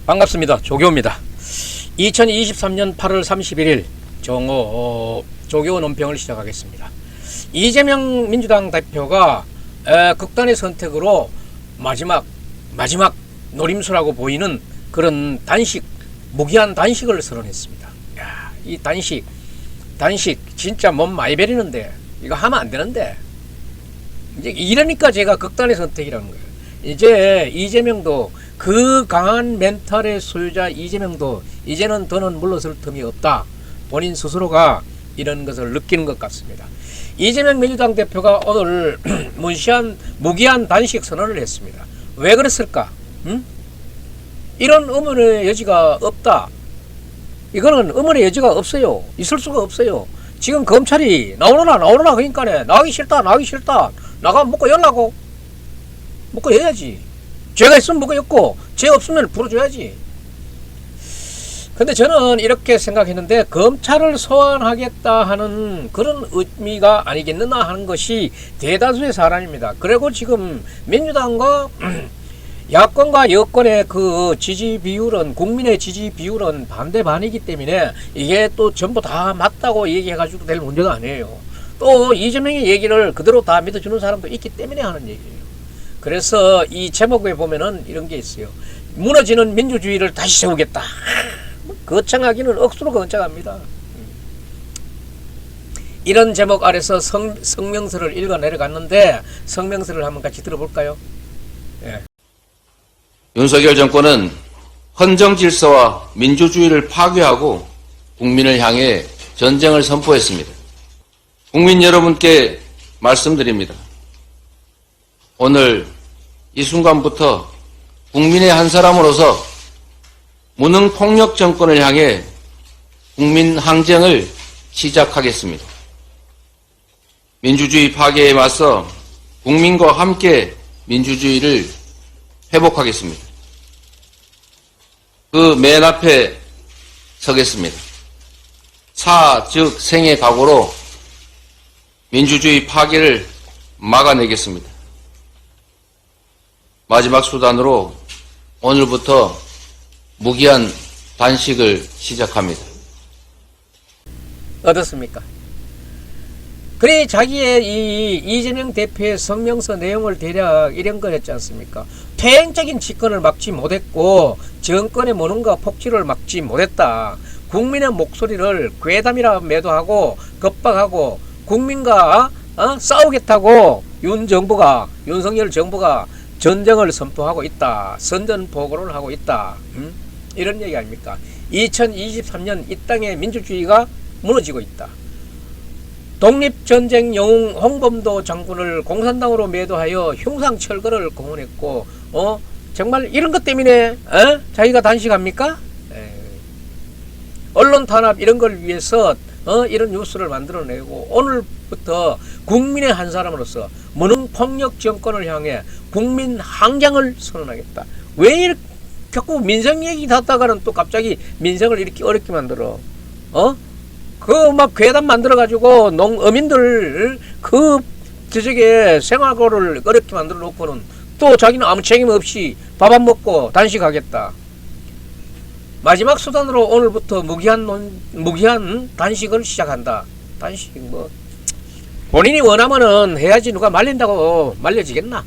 반갑습니다. 조교입니다. 2023년 8월 31일 조교 논평을 시작하겠습니다. 이재명 민주당 대표가 극단의 선택으로 마지막 노림수라고 보이는 그런 무기한 단식을 선언했습니다. 야, 이 단식 진짜 몸 많이 베리는데 이거 하면 안 되는데, 이제 이러니까 제가 극단의 선택이라는 거예요. 이제 이재명도, 그 강한 멘탈의 소유자 이재명도 이제는 더는 물러설 틈이 없다, 본인 스스로가 이런 것을 느끼는 것 같습니다. 이재명 민주당 대표가 오늘 무기한 단식 선언을 했습니다. 왜 그랬을까? 이런 의문의 여지가 없다. 이거는 의문의 여지가 없어요. 있을 수가 없어요. 지금 검찰이 나오너라 그러니까 나가기 싫다 나가면 먹고 열라고. 먹고 해야지. 죄가 있으면 먹고 였고, 죄 없으면 풀어줘야지. 근데 저는 이렇게 생각했는데, 검찰을 소환하겠다 하는 그런 의미가 아니겠느냐 하는 것이 대다수의 사람입니다. 그리고 지금 민주당과 야권과 여권의 그 지지 비율은, 국민의 지지 비율은 반대반이기 때문에 이게 또 전부 다 맞다고 얘기해가지고 될 문제가 아니에요. 또 이재명의 얘기를 그대로 다 믿어주는 사람도 있기 때문에 하는 얘기예요. 그래서 이 제목에 보면은 이런 게 있어요. 무너지는 민주주의를 다시 세우겠다. 거창하기는 억수로 거창합니다. 이런 제목 아래서 성명서를 읽어 내려갔는데, 성명서를 한번 같이 들어볼까요? 예. 윤석열 정권은 헌정 질서와 민주주의를 파괴하고 국민을 향해 전쟁을 선포했습니다. 국민 여러분께 말씀드립니다. 오늘 이 순간부터 국민의 한 사람으로서 무능폭력 정권을 향해 국민 항쟁을 시작하겠습니다. 민주주의 파괴에 맞서 국민과 함께 민주주의를 회복하겠습니다. 그 맨 앞에 서겠습니다. 사, 즉 생의 각오로 민주주의 파괴를 막아내겠습니다. 마지막 수단으로 오늘부터 무기한 단식을 시작합니다. 어떻습니까? 그래, 자기의 이 이재명 대표의 성명서 내용을 대략 이런 거였지 않습니까? 퇴행적인 집권을 막지 못했고, 정권의 무능과 폭주를 막지 못했다. 국민의 목소리를 괴담이라 매도하고 겁박하고 국민과 싸우겠다고 윤석열 정부가 전쟁을 선포하고 있다. 선전포고를 하고 있다. 이런 얘기 아닙니까? 2023년 이 땅의 민주주의가 무너지고 있다. 독립전쟁 영웅 홍범도 장군을 공산당으로 매도하여 흉상철거를 공언했고, 정말 이런 것 때문에 자기가 단식합니까? 언론 탄압 이런 걸 위해서 이런 뉴스를 만들어내고, 오늘부터 국민의 한 사람으로서 무능폭력 정권을 향해 국민 항쟁을 선언하겠다. 왜 이렇게 자꾸 민생 얘기 하다가는 또 갑자기 민생을 이렇게 어렵게 만들어? 그 막 괴담 만들어가지고 어민들 저쪽에 생활고를 어렵게 만들어 놓고는 또 자기는 아무 책임 없이 밥 안 먹고 단식하겠다. 마지막 수단으로 오늘부터 무기한 단식을 시작한다. 단식 본인이 원하면은 해야지 누가 말린다고 말려지겠나?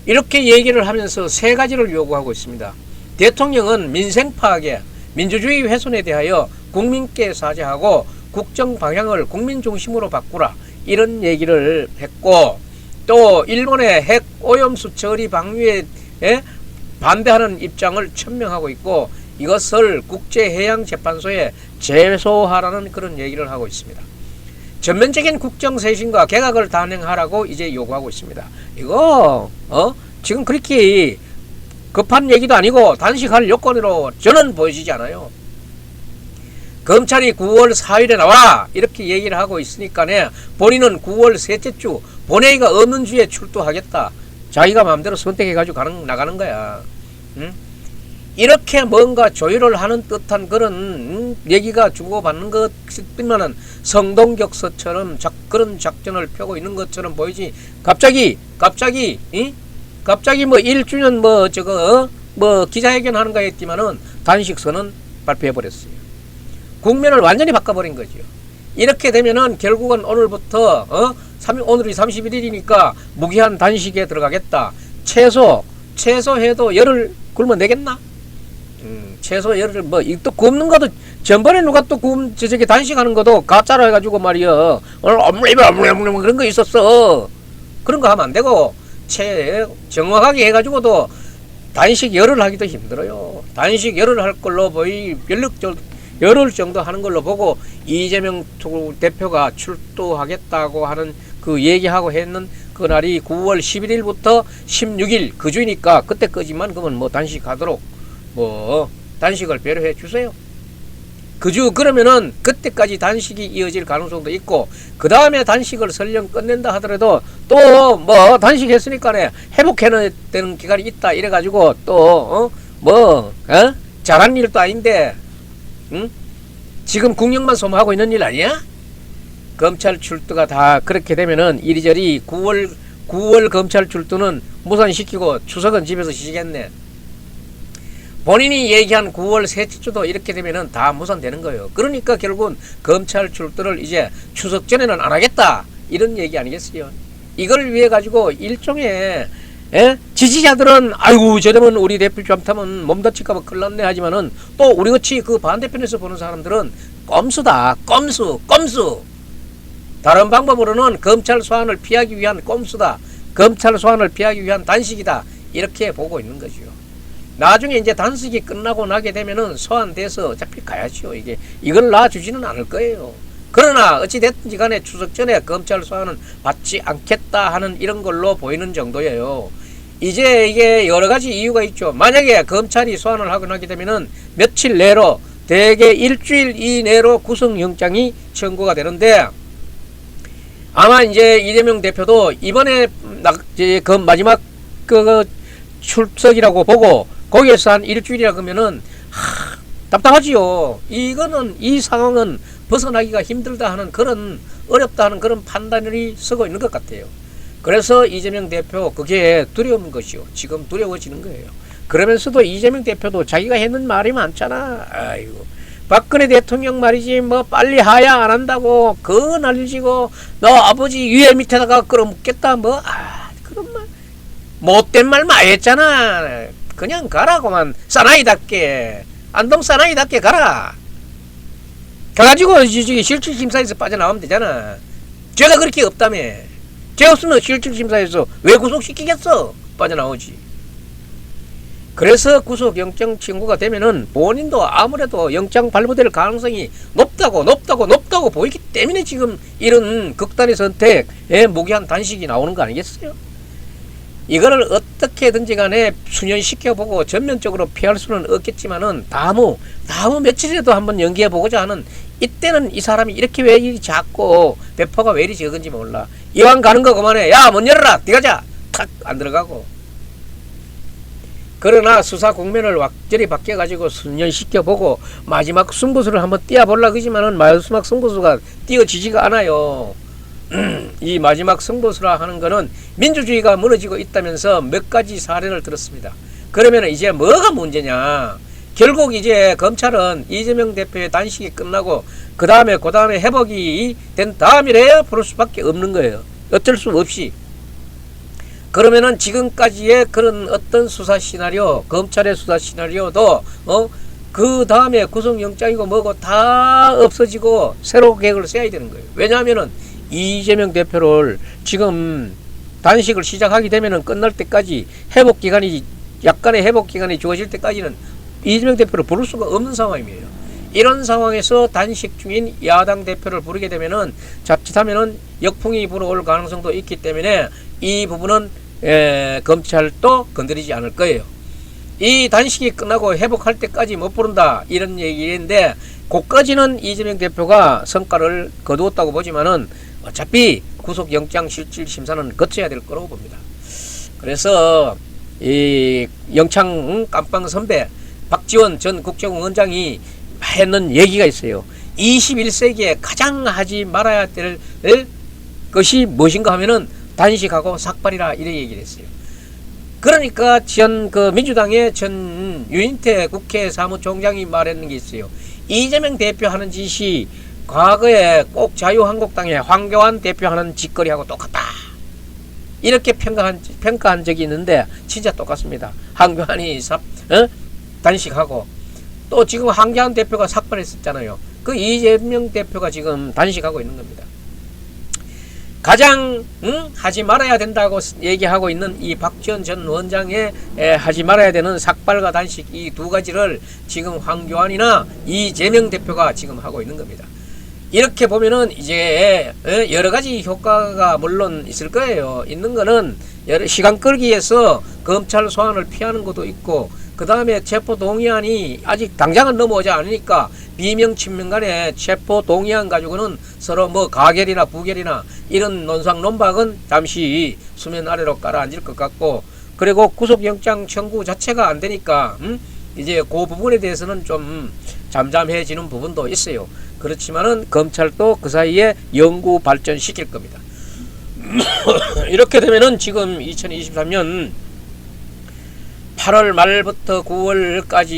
이렇게 얘기를 하면서 세 가지를 요구하고 있습니다. 대통령은 민생 파괴, 민주주의 훼손에 대하여 국민께 사죄하고 국정 방향을 국민 중심으로 바꾸라, 이런 얘기를 했고, 또 일본의 핵 오염수 처리 방류에 반대하는 입장을 천명하고 있고, 이것을 국제해양재판소에 제소하라는 그런 얘기를 하고 있습니다. 전면적인 국정쇄신과 개각을 단행하라고 이제 요구하고 있습니다. 이거 지금 그렇게 급한 얘기도 아니고 단식할 요건으로 저는 보여지지 않아요. 검찰이 9월 4일에 나와라 이렇게 얘기를 하고 있으니까 본인은 9월 셋째 주 본회의가 없는 주에 출두하겠다. 자기가 마음대로 선택해가지고 나가는 거야. 이렇게 뭔가 조율을 하는 듯한 그런 얘기가 주고받는 것뿐만은 성동격서처럼 그런 작전을 펴고 있는 것처럼 보이지, 갑자기 뭐 1주년 뭐 기자회견 하는가 했지만은 단식 선언 발표해버렸어요. 국면을 완전히 바꿔버린 거죠. 이렇게 되면은 결국은 오늘부터 오늘이 31일이니까 무기한 단식에 들어가겠다. 최소해도 열흘 굶어내겠나? 최소 열흘 또 굶는 것도 전번에 누가 또 저기 단식하는 것도 가짜로 해가지고 말이야. 오늘 엄물리벌 그런 거 있었어. 그런 거 하면 안 되고 정확하게 해가지고도 단식 열흘 하기도 힘들어요. 단식 열흘 할 걸로 열흘 정도 하는 걸로 보고 이재명 대표가 출두하겠다고 하는 그 얘기하고 했는 그날이 9월 11일부터 16일 그 주니까 그때까지만 그러면 뭐 단식하도록 뭐 단식을 배려해 주세요. 그주 그러면은 그때까지 단식이 이어질 가능성도 있고 그 다음에 단식을 설령 끝낸다 하더라도 또 뭐 단식했으니까 회복해야 되는 기간이 있다 이래가지고 또 잘한 일도 아닌데 지금 국력만 소모하고 있는 일 아니야? 검찰 출두가 다 그렇게 되면은 이리저리 9월 검찰 출두는 무산시키고 추석은 집에서 쉬겠네. 본인이 얘기한 9월 셋째 주도 이렇게 되면은 다 무산되는 거예요. 그러니까 결국은 검찰 출두를 이제 추석 전에는 안 하겠다 이런 얘기 아니겠어요? 이걸 위해 가지고 일종의 지지자들은 아이고 저러면 우리 대표 잘못하면 몸 다칠까봐 큰일 났네 하지만은 또 우리같이 그 반대편에서 보는 사람들은 꼼수다. 꼼수. 다른 방법으로는 검찰 소환을 피하기 위한 꼼수다. 검찰 소환을 피하기 위한 단식이다. 이렇게 보고 있는 거죠. 나중에 이제 단식이 끝나고 나게 되면은 소환돼서 어차피 가야죠. 이걸 놔주지는 않을 거예요. 그러나 어찌됐든지 간에 추석 전에 검찰 소환은 받지 않겠다 하는 이런 걸로 보이는 정도예요. 이제 이게 여러 가지 이유가 있죠. 만약에 검찰이 소환을 하고 나게 되면은 며칠 내로 대개 일주일 이내로 구속영장이 청구가 되는데 아마 이제 이재명 대표도 이번에 그 마지막 그 출석이라고 보고 거기에서 한 일주일이라 그러면은 답답하지요. 이거는 이 상황은 벗어나기가 힘들다 하는 그런 어렵다 하는 그런 판단이 서고 있는 것 같아요. 그래서 이재명 대표 그게 두려운 것이요. 지금 두려워지는 거예요. 그러면서도 이재명 대표도 자기가 했는 말이 많잖아. 아이고 박근혜 대통령 말이지 뭐 빨리 하야 안 한다고 그 난리지고 너 아버지 위에 밑에다가 끌어묻겠다 그런 말 못된 말 많이 했잖아. 그냥 가라고만 사나이답게 안동 사나이답게 가라. 가가지고 실질심사에서 빠져나오면 되잖아. 죄가 그렇게 없다며. 죄 없으면 실질심사에서 왜 구속시키겠어? 빠져나오지. 그래서 구속영장 청구가 되면은 본인도 아무래도 영장 발부될 가능성이 높다고 보이기 때문에 지금 이런 극단의 선택에 무기한 단식이 나오는 거 아니겠어요? 이거를 어떻게든지 간에 수년시켜보고 전면적으로 피할 수는 없겠지만은 다음 며칠이라도 한번 연기해보고자 하는 이때는 이 사람이 이렇게 왜 이리 작고 배포가 왜 이리 적은지 몰라. 이왕 가는 거 그만해. 야, 문 열어라. 들어가자. 탁 안 들어가고. 그러나 수사 국면을 완전히 바뀌어가지고 수년시켜보고 마지막 승부수를 한번 띄워보려고 하지만은 마지막 승부수가 띄어지지가 않아요. 이 마지막 승부수라 하는 거는 민주주의가 무너지고 있다면서 몇 가지 사례를 들었습니다. 그러면 이제 뭐가 문제냐? 결국 이제 검찰은 이재명 대표의 단식이 끝나고 그 다음에 회복이 된 다음이래야 부를 수밖에 없는 거예요. 어쩔 수 없이. 그러면은 지금까지의 그런 어떤 수사 시나리오, 검찰의 수사 시나리오도 그 다음에 구속영장이고 뭐고 다 없어지고 새로 계획을 세워야 되는 거예요. 왜냐하면은 이재명 대표를 지금 단식을 시작하게 되면은 끝날 때까지 약간의 회복 기간이 주어질 때까지는 이재명 대표를 부를 수가 없는 상황이에요. 이런 상황에서 단식 중인 야당 대표를 부르게 되면은 자칫하면은 역풍이 불어올 가능성도 있기 때문에 이 부분은 검찰도 건드리지 않을 거예요. 이 단식이 끝나고 회복할 때까지 못 부른다 이런 얘기인데 그까지는 이재명 대표가 성과를 거두었다고 보지만은 어차피 구속영장 실질심사는 거쳐야 될 거라고 봅니다. 그래서 이 영창 깜빵 선배 박지원 전 국정원장이 했는 얘기가 있어요. 21세기에 가장 하지 말아야 될 것이 무엇인가 하면은 단식하고 삭발이라 이런 얘기를 했어요. 그러니까 전 그 민주당의 전 유인태 국회 사무총장이 말했는 게 있어요. 이재명 대표 하는 짓이 과거에 꼭 자유한국당의 황교안 대표 하는 짓거리하고 똑같다. 이렇게 평가한 적이 있는데 진짜 똑같습니다. 황교안이 단식하고 또 지금 황교안 대표가 삭발했었잖아요. 그 이재명 대표가 지금 단식하고 있는 겁니다. 가장 하지 말아야 된다고 얘기하고 있는 이 박지원 전 원장의 하지 말아야 되는 삭발과 단식 이 두 가지를 지금 황교안이나 이재명 대표가 지금 하고 있는 겁니다. 이렇게 보면은 이제 여러 가지 효과가 물론 있을 거예요. 있는 거는 여러 시간 끌기 위해서 검찰 소환을 피하는 것도 있고, 그 다음에 체포 동의안이 아직 당장은 넘어오지 않으니까 비명 친명 간에 체포 동의안 가지고는 서로 뭐 가결이나 부결이나 이런 논상 논박은 잠시 수면 아래로 깔아앉을 것 같고, 그리고 구속영장 청구 자체가 안 되니까 이제 그 부분에 대해서는 좀 잠잠해지는 부분도 있어요. 그렇지만은 검찰도 그 사이에 연구 발전시킬 겁니다. 이렇게 되면은 지금 2023년 8월 말부터 9월까지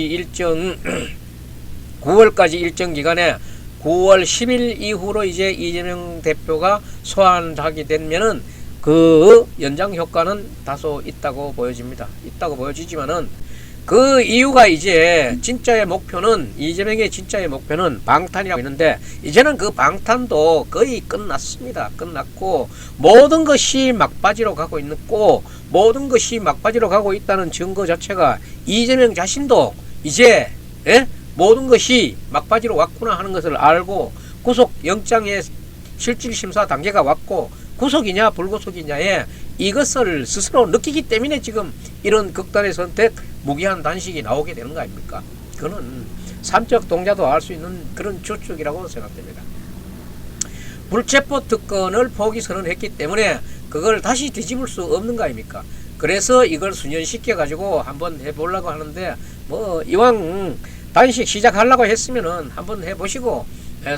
일정 기간에 9월 10일 이후로 이제 이재명 대표가 소환하게 되면은 그 연장 효과는 다소 있다고 보여집니다. 있다고 보여지지만은 그 이유가 이제 진짜의 목표는, 이재명의 진짜의 목표는 방탄이라고 했는데 이제는 그 방탄도 거의 끝났습니다. 끝났고 모든 것이 막바지로 가고 있고, 모든 것이 막바지로 가고 있다는 증거 자체가 이재명 자신도 이제 모든 것이 막바지로 왔구나 하는 것을 알고 구속영장의 실질심사 단계가 왔고 구속이냐 불구속이냐에 이것을 스스로 느끼기 때문에 지금 이런 극단의 선택, 무기한 단식이 나오게 되는 거 아닙니까? 그거는 삼적 동자도 알 수 있는 그런 추측이라고 생각됩니다. 불체포 특권을 포기 선언했기 때문에 그걸 다시 뒤집을 수 없는 거 아닙니까? 그래서 이걸 수년시켜 가지고 한번 해보려고 하는데, 뭐 이왕 단식 시작하려고 했으면은 한번 해보시고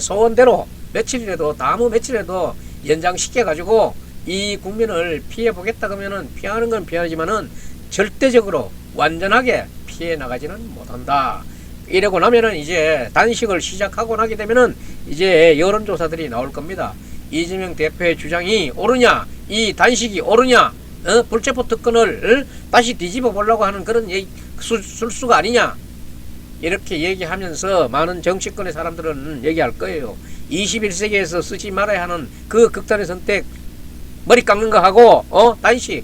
소원대로 며칠이라도 다음 며칠에도 연장시켜 가지고 이 국민을 피해 보겠다 그러면은 피하는 건 피하지만은 절대적으로 완전하게 피해 나가지는 못한다. 이러고 나면은 이제 단식을 시작하고 나게 되면은 이제 여론조사들이 나올 겁니다. 이재명 대표의 주장이 옳으냐, 이 단식이 옳으냐, 불체포 특권을 다시 뒤집어 보려고 하는 그런 술수가 아니냐, 이렇게 얘기하면서 많은 정치권의 사람들은 얘기할 거예요. 21세기에서 쓰지 말아야 하는 그 극단의 선택, 머리 깎는 거 하고 단식,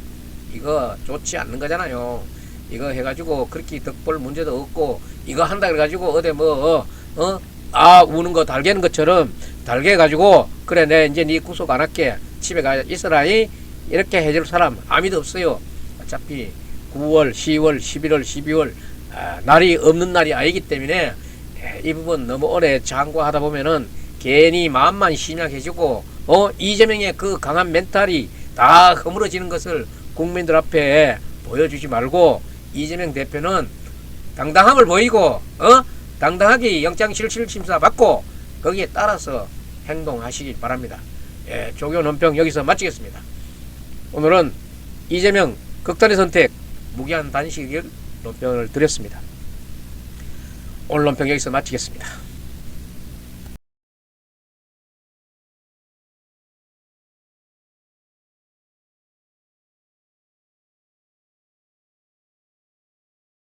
이거 좋지 않는 거잖아요. 이거 해가지고 그렇게 덕볼 문제도 없고, 이거 한다 그래가지고 어디 우는 거 달개는 것처럼 달개가지고 그래 내 이제 네 구속 안 할게, 집에 가 있어라니, 이렇게 해줄 사람 아무도 없어요. 어차피 9월 10월 11월 12월 날이 없는 날이 아니기 때문에 이 부분 너무 오래 장구하다 보면은 괜히 마음만 심약해지고 이재명의 그 강한 멘탈이 다 허물어지는 것을 국민들 앞에 보여주지 말고, 이재명 대표는 당당함을 보이고 당당하게 영장실질심사 받고 거기에 따라서 행동하시기 바랍니다. 조교 논평 여기서 마치겠습니다. 오늘은 이재명 극단의 선택, 무기한 단식을 논평을 드렸습니다. 오늘 논평 여기서 마치겠습니다.